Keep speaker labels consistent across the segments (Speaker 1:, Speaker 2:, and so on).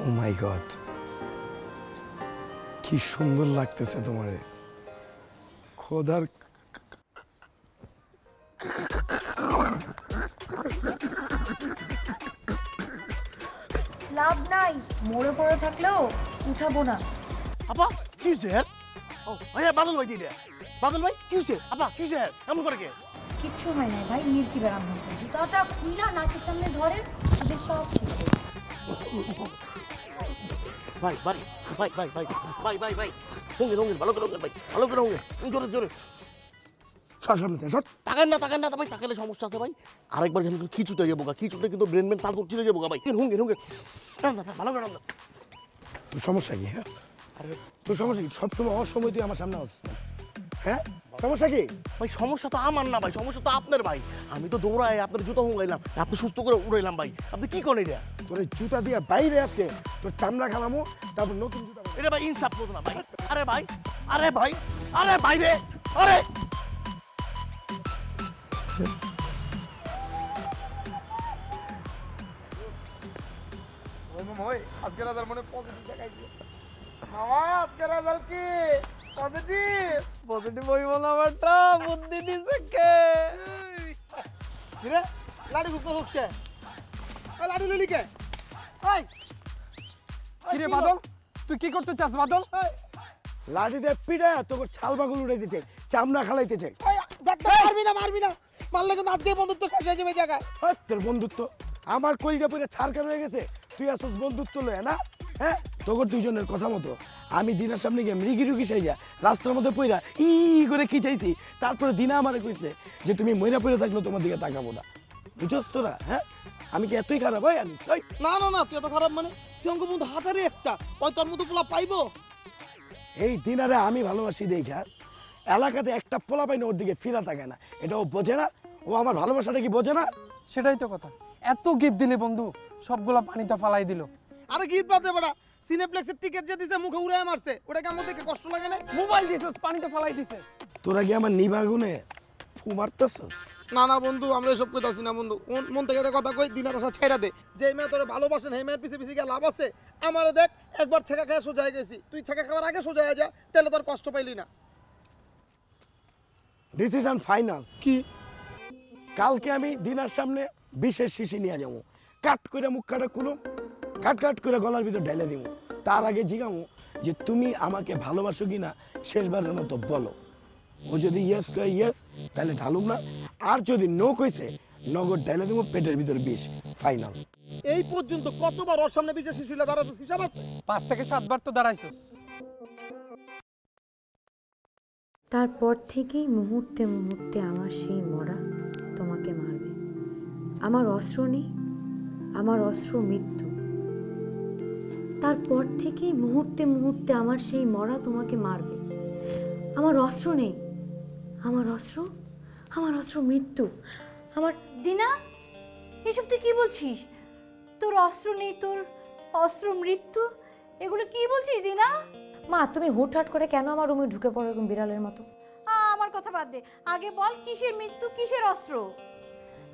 Speaker 1: ও মাই god, কি সুন্দর লাগতেছে তোমারে। খোদার
Speaker 2: লাভ নাই, মরে পড়ে থাকলেও উঠাবো না।
Speaker 3: আপা কি স্যার? ও আরে বাদল ভাই দিলে। বাদল ভাই কি স্যার? আপা কি স্যার? এমন করে কে?
Speaker 2: কিচ্ছু হয় নাই ভাই, মির্কি ব্যারাম হয়েছে। জুতাটা খুইলা নাকের সামনে ধরেন, তাদের সব ঠিক হয়েছে।
Speaker 3: ভাই ভাই ভাই ভাই ভাই ভাই ভাই ভাই রঙের ভালো করে রঙের ভাই, ভালো করে রঙের জোরে জোরে তাকান না ভাই, তাকালে সমস্যা আছে ভাই। আরেকবার যেন খিচুটে যাবো গা, খিচুটে কিন্তু ব্রেন মেন তার চিড়ে যাবো গা ভাই। হুঙ্গে ভালো করে রান্না।
Speaker 1: তোর সমস্যা কি? হ্যাঁ তোর সমস্যা কি? সবসময় অসময় তুই আমার সামনে আসছিস না। হ্যাঁ সমস্যা কি
Speaker 3: ভাই? সমস্যা তো আমার না ভাই, সমস্যা তো আপনার ভাই। আমি তো দৌড়াই আপনার জুতো হুঙ্গাইলাম, আপনি সুস্থ করে উড়াইলাম ভাই। আপনি কি করেন এটা?
Speaker 1: তোর এই জুতা দিয়ে বাইরে আজকে তোর চামড়া খালামো, তারপর নতুন জুতা।
Speaker 3: এটা ভাই ইনসাফ করতো না ভাই। আরে ভাই আরে ভাই আরে ভাই রে আরে
Speaker 4: আজকে রাজার মনে পজিটিভ দেখাইছে। মামা আজকে রেজাল্ট কি? পজিটিভ পজিটিভ হইব না বেটা, বুদ্ধি দিছে কে? কিরে লাড়ি গুছতে হচ্ছে? ওই লাড়ি লইলি কে? ওই
Speaker 5: কিরে বাদল, তুই কি করতে চাস বাদল?
Speaker 1: লাঠি দিয়ে পিড়া তোকে ছালবাগুল উড়াইতেছে, চামড়া খালাইতেছে।
Speaker 4: মারবি না মারলে কিন্তু আজকে বন্ধুত্ব শেষ হয়ে যাবে জায়গায়।
Speaker 1: তোর বন্ধুত্ব আমার কলিজা পরে ছাড়কার হয়ে গেছে, তুই আসছিস বন্ধুত্ব লয়ে না? হ্যাঁ তোর দুইজনের কথা মতো আমি দিনার সামনে গিয়ে মৃগি রুগি সাইজা রাস্তার মধ্যে পইরা ই করে কি চাইছি, তারপরে দিনা আমারে কইছে যে তুমি মইরা পইরা থাকলে তোমার দিকে তাকাবো না। বুঝছস তোরা? হ্যাঁ আমি কি এতই খারাপ হয়? আনিস
Speaker 4: না তুই এত খারাপ মানে? তুই অঙ্ক বন্ধু হাজারে একটা, ওই তোর মতো পোলা পাইবো?
Speaker 1: এই দিনারে আমি ভালোবাসি দেখা এলাকাতে একটা পোলা পাই না ওর দিকে ফিরা থাকে না। এটা ও বোঝে না? ও আমার ভালোবাসাটা কি বোঝে না?
Speaker 5: সেটাই তো কথা, এত গিফট দিলে বন্ধু সবগুলা পানিতে ফালাই দিল।
Speaker 4: আরে গিফট পাতে বেটা, সিনেপ্লেক্সের টিকিট যে দিছে মুখে উড়ায় মারছে, ওটা কেমন দেখে কষ্ট লাগে না?
Speaker 5: মোবাইল দিছস, পানিতে ফালাই দিছে।
Speaker 1: তোরা কি আমার নিবাগুনে ফু মারতেছস?
Speaker 4: না বন্ধু, আমরা এসব কইতাছি না বন্ধু। মন থেকে একটা কথা কই, দিনের আশা ছাইড়া দে। যে মেয়ে তোরে ভালোবাসেন সেই মেয়ের পিছে পিছে গিয়ে লাভ আছে? আমারে দেখ, একবার ছেঁকা খেয়ে সোজা হয়ে গেছি, তুই ছেঁকা খাওয়ার আগে সোজা হয়ে যা, তাহলে তোর কষ্ট পাইলি না।
Speaker 1: Decision final.
Speaker 4: কি?
Speaker 1: কালকে আমি দিনার সামনে বিশেষ শিশি নিয়ে যাবো, কাট করে মুখ কাটা খুলুম, কাট করে গলার ভিতর ঢেলে দিব। তার আগে জিগামু যে তুমি আমাকে ভালোবাসো কি না শেষবারের মতো বলো। ও যদি ইয়েস কয় ইয়েস, তাহলে ঢালুম না, আর যদি নো কইছে নগদ ঢেলে দেবো পেটের ভিতর বিষ। ফাইনাল।
Speaker 4: এই পর্যন্ত কতবার ওর সামনে বিশেষ শিশিলা দাঁড়াচ্ছে হিসাব আছে?
Speaker 5: 5 থেকে 7 বার তো দাঁড়াইছস।
Speaker 2: তারপর থেকেই মুহূর্তে মুহূর্তে আমার সেই মরা তোমাকে মারবে। আমার অস্ত্র নেই, আমার অস্ত্র মৃত্যু। তারপর থেকেই মুহূর্তে মুহূর্তে আমার সেই মরা তোমাকে মারবে। আমার অস্ত্র নেই, আমার অস্ত্র মৃত্যু। আমার
Speaker 6: দিনা, এসব তুই কি বলছিস? তোর অস্ত্র নেই, তোর অস্ত্র মৃত্যু, এগুলো কি বলছিস দিনা?
Speaker 2: মা তুমি হুটহাট করে কেন আমার রুমে ঢুকে পড়ো এরকম বিড়ালের মতো?
Speaker 6: আমার কথা বাদ দে, আগে বল কিসের মৃত্যু, কিসের অস্ত্র?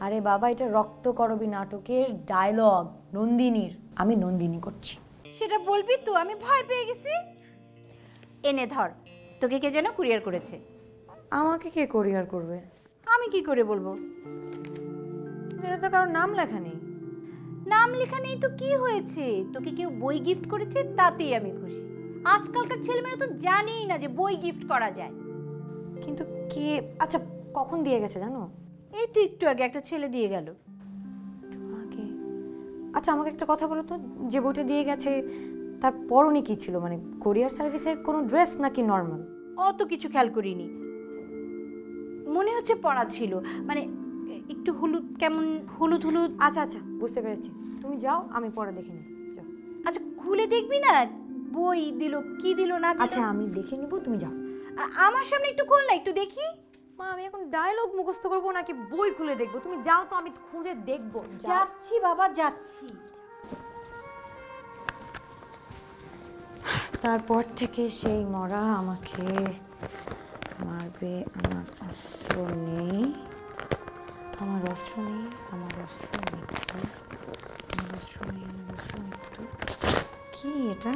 Speaker 2: আরে বাবা, এটা রক্তকরবী নাটকের ডায়লগ, নন্দিনীর। আমি নন্দিনী করছি।
Speaker 6: সেটা বলবি তো? আমি ভয় পেয়ে গেছি। এনে ধর, তোকে কে যেন কুরিয়ার করেছে।
Speaker 2: আমাকে কে কোরিয়ার করবে?
Speaker 6: আমি কি করে বলবো?
Speaker 2: এটা তো কারোর নাম লেখা নেই।
Speaker 6: নাম লেখা নেই তো কি হয়েছে? তোকে কেউ বই গিফট করেছে, তাতেই আমি খুশি। আজকালকার ছেলেমেয়েরা তো জানেই না যে বই গিফট করা যায়।
Speaker 2: কিন্তু কে, আচ্ছা কখন দিয়ে গেছে জানো?
Speaker 6: এই তো একটু আগে একটা ছেলে দিয়ে গেল।
Speaker 2: আগে? আচ্ছা আমাকে একটা কথা বলো তো, যে বইটা দিয়ে গেছে তার পরনে কি ছিল? মানে কোরিয়ার সার্ভিসের কোনো ড্রেস নাকি নর্মাল?
Speaker 6: অত কিছু খেয়াল করিনি, মনে হচ্ছে পড়া ছিল, মানে একটু হলুদ, কেমন হলুদ হলুদ।
Speaker 2: আচ্ছা বুঝতে পেরেছি, তুমি যাও, আমি পরে দেখে নিই। যাও।
Speaker 6: আচ্ছা খুলে দেখবি না বই দিল কি দিল না দিল?
Speaker 2: আচ্ছা আমি দেখে নিব, তুমি যাও।
Speaker 6: আমার সামনে একটু খোল না, একটু দেখি।
Speaker 2: মা আমি এখন ডায়লগ মুখস্থ করবো নাকি বই খুলে দেখবো? তুমি যাও তো, আমি খুলে দেখবো।
Speaker 6: যাচ্ছি বাবা, যাচ্ছি।
Speaker 2: তারপর থেকে সেই মরা আমাকে মারবে। আমার অস্ত্র নেই, আমার অস্ত্র নেই, আমার অস্ত্র মৃত্যু, আমার অস্ত্র নেই, আমার অস্ত্র মৃত্যু। কি এটা?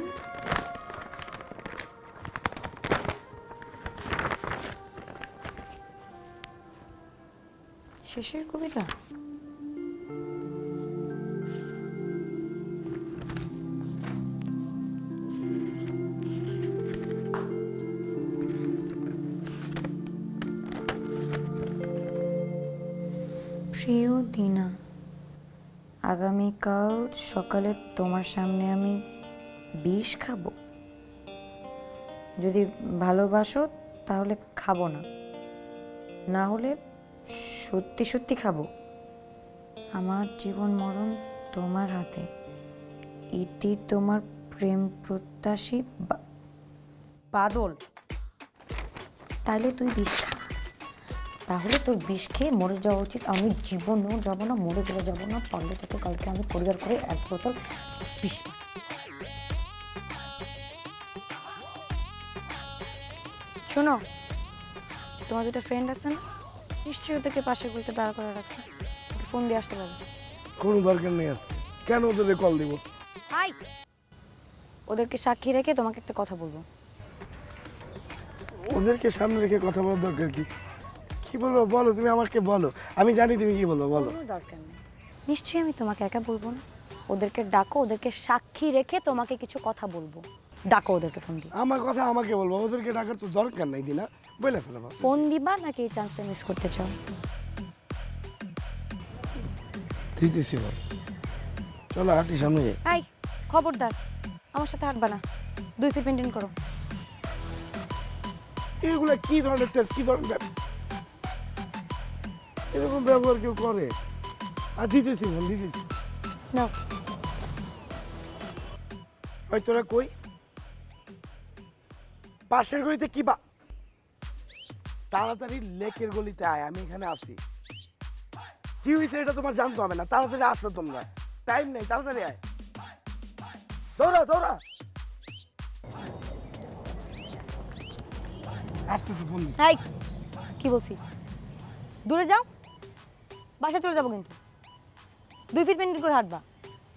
Speaker 2: শেষের কবিতা? প্রিয় দিনা, আগামীকাল সকালে তোমার সামনে আমি বিষ খাবো। যদি ভালোবাসো তাহলে খাবো না, না হলে সত্যি সত্যি খাবো। আমার জীবন মরণ তোমার হাতে। ইতি তোমার প্রেম প্রত্যাশী বাদল। তাইলে তুই বিষ খা, তাহলে তোর বিষ খেয়ে মরে যাওয়া উচিত। আমি জীবনেও যাবো না, মরে গেলে যাবো না। পারলে তোকে কালকে আমি পরিবার করে 1 বোতল বিষ। শোনো, তোমার দুটো ফ্রেন্ড আছে না, নিশ্চয়ই ওদেরকে পাশের গুলিতে দাঁড়া করে রাখছে। ফোন দিয়ে আসতে পারবে?
Speaker 1: কোনো দরকার নেই আজকে। কেন ওদের কল দিব?
Speaker 2: হাই, ওদেরকে সাক্ষী রেখে তোমাকে একটা কথা বলবো।
Speaker 1: ওদেরকে সামনে রেখে কথা বলার দরকার কি? কি বলবো বলো, তুমি আমাকে বলো, আমি জানি তুমি কি বলবো, বলো।
Speaker 2: কোনো দরকার নেই, নিশ্চয়ই আমি তোমাকে একা বলবো না। ওদেরকে ডাকো, ওদেরকে সাক্ষী রেখে তোমাকে কিছু কথা বলবো। ডাকো ওদেরকে, ফোন দিবা।
Speaker 1: আমার কথা আমাকে বলবো, ওদেরকে ডাকার তো দরকার নাই দিনা, বলে ফেলো।
Speaker 2: ফোন দিবা নাকি এই চান্সটা মিস করতে চাও?
Speaker 1: দিতেছি বল, চলো হাঁটি সামনে যাই।
Speaker 2: এই খবরদার, আমার সাথে হাঁটবা না। 2 ফিট মেনটেন করো।
Speaker 1: এগুলা কি ধরনের তেজ, কি ধরনের এরকম ব্যবহার কেউ করে? আর দিতেছি বল, দিতেছি।
Speaker 2: নাও।
Speaker 1: ওই তোরা কই? পাশের গলিতে কি বা? তাড়াতাড়ি লেকের গলিতে আয়, আমি এখানে আছি। কি হয়েছে এটা তোমার জানতে হবে না, তাড়াতাড়ি আসো তোমরা, টাইম নেই, তাড়াতাড়ি আয়। দৌড়া দৌড়া। আসতেছে, ফোন দিচ্ছি।
Speaker 2: এই কি বলছি? দূরে যাও, বাসা চলে যাবো কিন্তু। 2 ফিট মেনটেন করে হাঁটবা,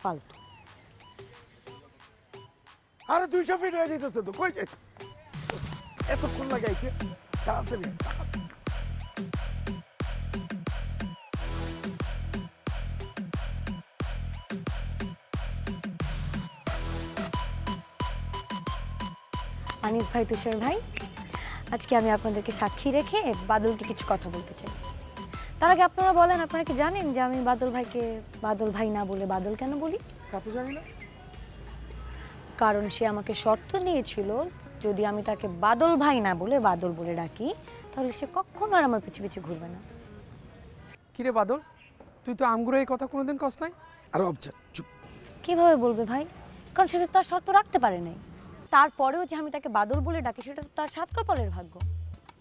Speaker 2: ফালতু।
Speaker 1: আরে 200 ফিট হয়ে যেতেছে তো, কই যাই? এতক্ষণ লাগাইতে, তাড়াতাড়ি আয়।
Speaker 2: আনিস ভাই, তুষার ভাই, আজকে আমি আপনাদেরকে সাক্ষী রেখে বাদলকে কিছু কথা বলতে চাই। তার আগে আপনারা বলেন, আপনারা কি জানেন যে আমি বাদল ভাইকে বাদল ভাই না বলে বাদল কেন বলি?
Speaker 1: তা তো জানি না।
Speaker 2: কারণ সে আমাকে শর্ত নিয়েছিল, যদি আমি তাকে বাদল ভাই না বলে বাদল বলে ডাকি, তাহলে সে কখনো আর আমার পিছু পিছু ঘুরবে না।
Speaker 5: কিরে বাদল, তুই তো আমগুলো এই কথা কোনোদিন কস নাই।
Speaker 1: আর অবচা চুপ।
Speaker 2: কিভাবে বলবে ভাই? কারণ সে তো তার শর্ত রাখতে পারে নাই। তারপরেও যে আমি তাকে বাদল বলে ডাকি, সেটা তো তার 7 কপালের ভাগ্য।